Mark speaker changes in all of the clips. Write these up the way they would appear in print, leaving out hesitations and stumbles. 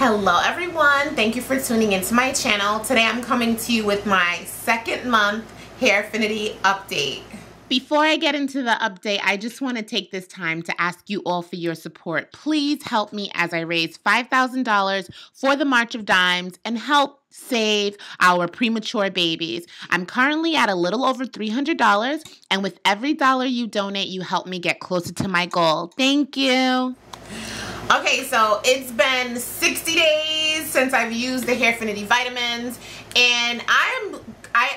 Speaker 1: Hello everyone, thank you for tuning into my channel. Today I'm coming to you with my second month Hairfinity update. Before I get into the update, I just want to take this time to ask you all for your support. Please help me as I raise $5,000 for the March of Dimes and help save our premature babies. I'm currently at a little over $300, and with every dollar you donate, you help me get closer to my goal. Thank you. Okay, so it's been 60 days since I've used the Hairfinity vitamins, and I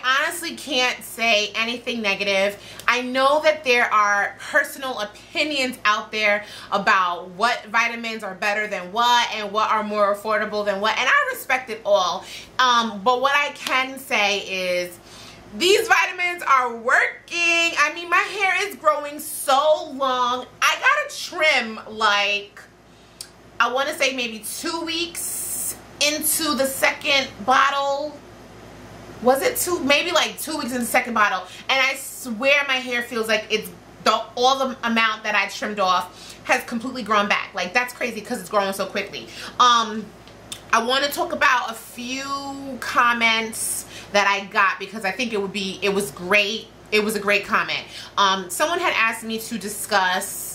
Speaker 1: honestly can't say anything negative. I know that there are personal opinions out there about what vitamins are better than what and what are more affordable than what, and I respect it all. But what I can say is these vitamins are working. I mean, my hair is growing so long. I gotta trim like, I want to say maybe 2 weeks into the second bottle. Was it maybe like 2 weeks in the second bottle, and I swear my hair feels like it's all the amount that I trimmed off has completely grown back. Like, that's crazy because it's growing so quickly. I want to talk about a few comments that I got because I think it was great. It was a great comment. Someone had asked me to discuss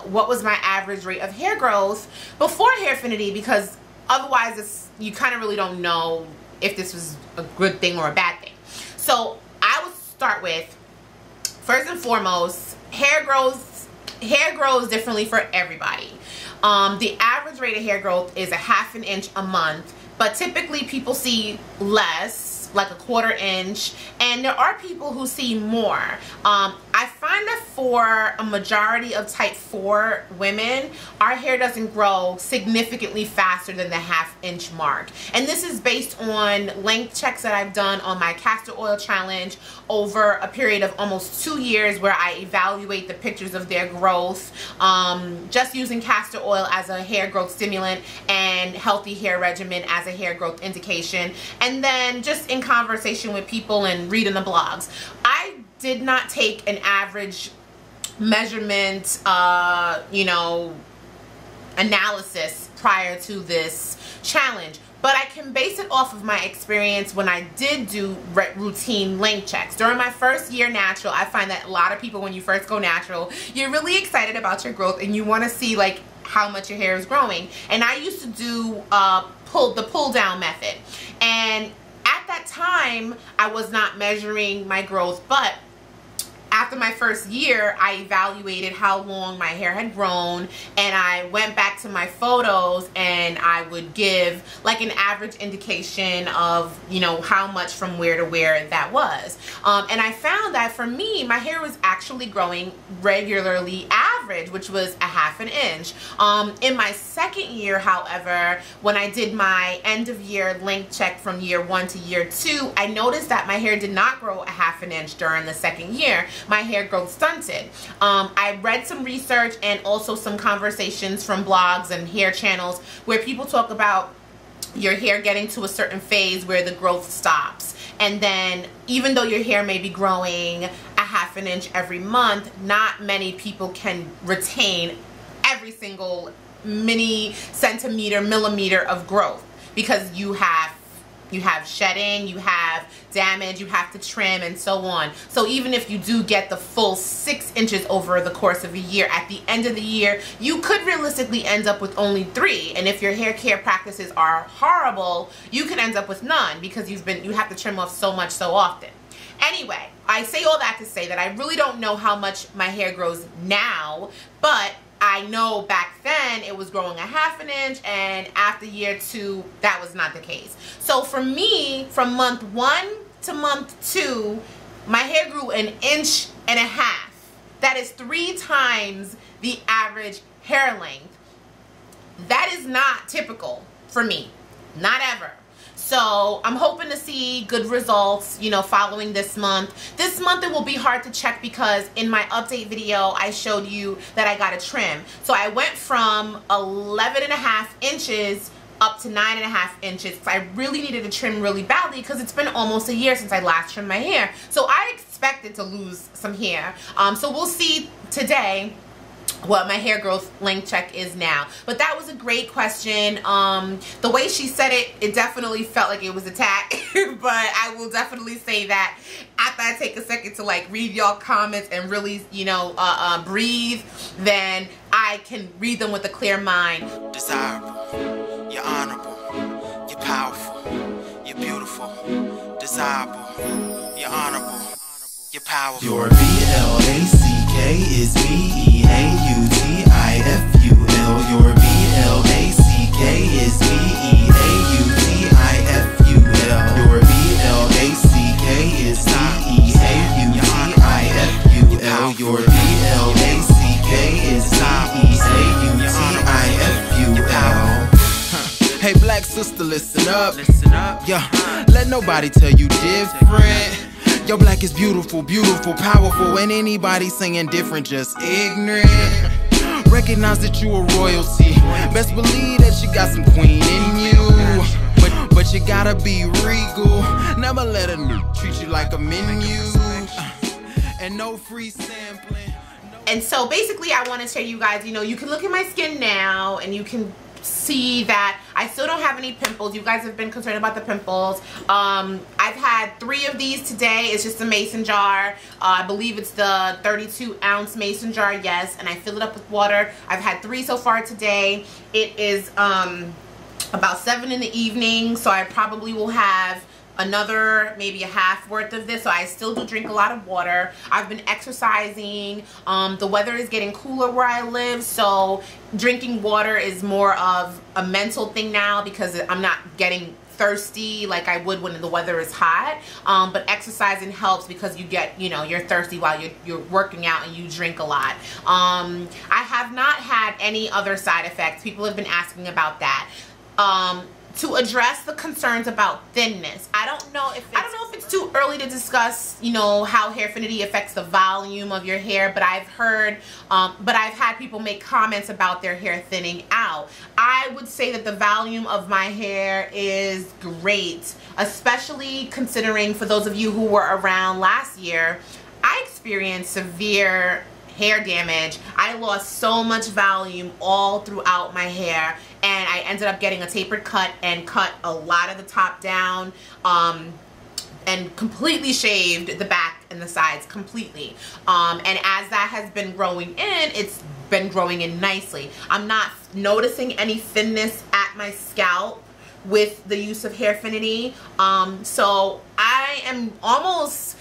Speaker 1: what was my average rate of hair growth before Hairfinity, because otherwise you kind of really don't know if this was a good thing or a bad thing. So I will start with, first and foremost, hair grows differently for everybody. The average rate of hair growth is a ½ inch a month, but typically people see less, like a ¼ inch, and there are people who see more. I find that for a majority of type 4 women, our hair doesn't grow significantly faster than the ½ inch mark. And this is based on length checks that I've done on my castor oil challenge over a period of almost 2 years, where I evaluate the pictures of their growth, just using castor oil as a hair growth stimulant and healthy hair regimen as a hair growth indication, and then just in conversation with people and reading the blogs. I did not take an average measurement, analysis prior to this challenge, but I can base it off of my experience when I did do routine length checks. During my first year natural, I find that a lot of people, when you first go natural, you're really excited about your growth and you want to see like how much your hair is growing. And I used to do the pull down method, and at that time I was not measuring my growth, but after my first year, I evaluated how long my hair had grown, and I went back to my photos and I would give like an average indication of, how much from where to where that was. And I found that for me, my hair was actually growing regularly average, which was a ½ inch. In my second year, however, when I did my end of year length check from year 1 to year 2, I noticed that my hair did not grow a ½ inch during the second year. My hair growth stunted. I read some research and also some conversations from blogs and hair channels where people talk about your hair getting to a certain phase where the growth stops, and then even though your hair may be growing a ½ inch every month, not many people can retain every single millimeter of growth, because you have shedding, you have damage, you have to trim, and so on. So even if you do get the full 6 inches over the course of a year, at the end of the year, you could realistically end up with only 3. And if your hair care practices are horrible, you can end up with none, because you have to trim off so much so often. Anyway, I say all that to say that I really don't know how much my hair grows now, but I know back then it was growing a ½ inch, and after year 2, that was not the case. So for me, from month 1 to month 2, my hair grew 1.5 inches. That is 3 times the average hair length. That is not typical for me, not ever. So I'm hoping to see good results, following this month. This month it will be hard to check because in my update video, I showed you that I got a trim. So I went from 11.5 inches up to 9.5 inches. I really needed to trim really badly because it's been almost a year since I last trimmed my hair. So I expected to lose some hair. So we'll see today what my hair growth length check is now. But that was a great question. The way she said it, it definitely felt like it was attack. But I will definitely say that after I take a second to like read y'all comments and really, you know, breathe, then I can read them with a clear mind.
Speaker 2: Desirable, you're honorable, you're powerful, you're beautiful, desirable, you're honorable, you're powerful. Your BLACK is BEAUTIFUL. Your BLACK is BEAUTIFUL. Your BLACK is BEAUTIFUL. Your BLACK is BEAUTIFUL. Hey black sister, listen up. Yeah, let nobody tell you different. Your black is beautiful, beautiful, powerful, and anybody saying different just ignorant. Recognize that you a royalty. Best believe that you got some queen in you. But you gotta be regal. Never let a new treat you like a menu. And no free sampling.
Speaker 1: And so basically I want to tell you guys, you know, you can look at my skin now and you can see that I still don't have any pimples. You guys have been concerned about the pimples. I've had 3 of these today. It's just a mason jar. I believe it's the 32-ounce mason jar, yes, and I fill it up with water. I've had 3 so far today. It is about 7 in the evening, so I probably will have another maybe a half worth of this. So I still do drink a lot of water. I've been exercising. The weather is getting cooler where I live, so drinking water is more of a mental thing now because I'm not getting thirsty like I would when the weather is hot. But exercising helps because you get, you know, you're thirsty while you're working out and you drink a lot. I have not had any other side effects. People have been asking about that. To address the concerns about thinness, I don't know if it's too early to discuss, you know, how Hairfinity affects the volume of your hair, but I've heard, but I've had people make comments about their hair thinning out. I would say that the volume of my hair is great, especially considering for those of you who were around last year, I experienced severe hair damage. I lost so much volume all throughout my hair, and I ended up getting a tapered cut and cut a lot of the top down, and completely shaved the back and the sides completely. And as that has been growing in, it's been growing in nicely. I'm not noticing any thinness at my scalp with the use of Hairfinity. So I am almost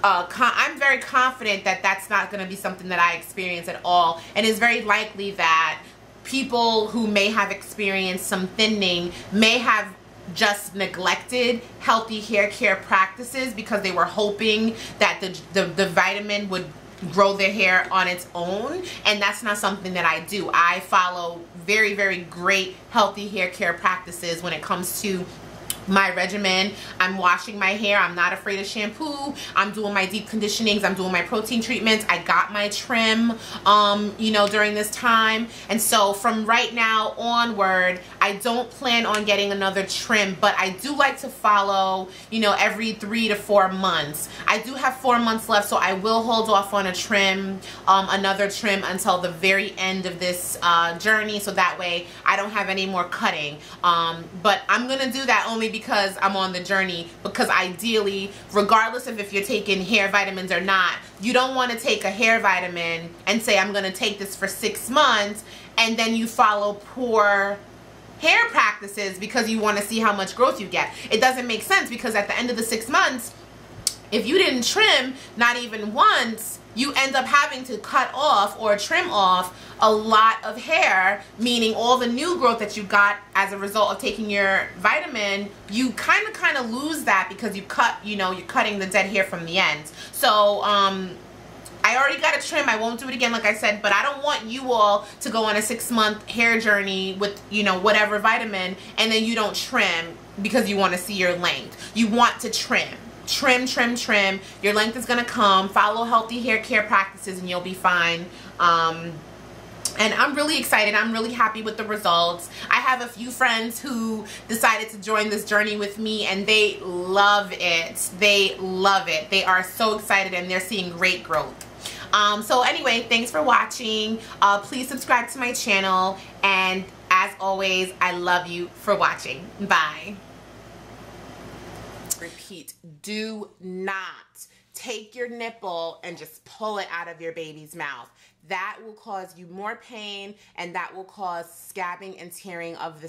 Speaker 1: I'm very confident that that's not going to be something that I experience at all, and it's very likely that people who may have experienced some thinning may have just neglected healthy hair care practices because they were hoping that the vitamin would grow their hair on its own, and that's not something that I do. I follow very, very great healthy hair care practices when it comes to my regimen. I'm washing my hair. I'm not afraid of shampoo. I'm doing my deep conditionings. I'm doing my protein treatments. I got my trim, you know, during this time. And so from right now onward, I don't plan on getting another trim, but I do like to follow, you know, every 3 to 4 months. I do have 4 months left, so I will hold off on a trim, another trim until the very end of this journey, so that way I don't have any more cutting. But I'm gonna do that only because I'm on the journey, because ideally, regardless of if you're taking hair vitamins or not, you don't want to take a hair vitamin and say I'm going to take this for 6 months and then you follow poor hair practices because you want to see how much growth you get. It doesn't make sense, because at the end of the 6 months, if you didn't trim not even once, you end up having to cut off or trim off a lot of hair, meaning all the new growth that you got as a result of taking your vitamin, you kind of lose that because you cut, you know, you're cutting the dead hair from the ends. So I already got a trim. I won't do it again, like I said, but I don't want you all to go on a 6-month hair journey with, you know, whatever vitamin, and then you don't trim because you want to see your length. You want to trim. Trim, trim, trim. Your length is going to come. Follow healthy hair care practices and you'll be fine. And I'm really excited. I'm really happy with the results. I have a few friends who decided to join this journey with me, and they love it. They love it. They are so excited and they're seeing great growth. So anyway, thanks for watching. Please subscribe to my channel, and as always, I love you for watching. Bye. Repeat, do not take your nipple and just pull it out of your baby's mouth. That will cause you more pain, and that will cause scabbing and tearing of the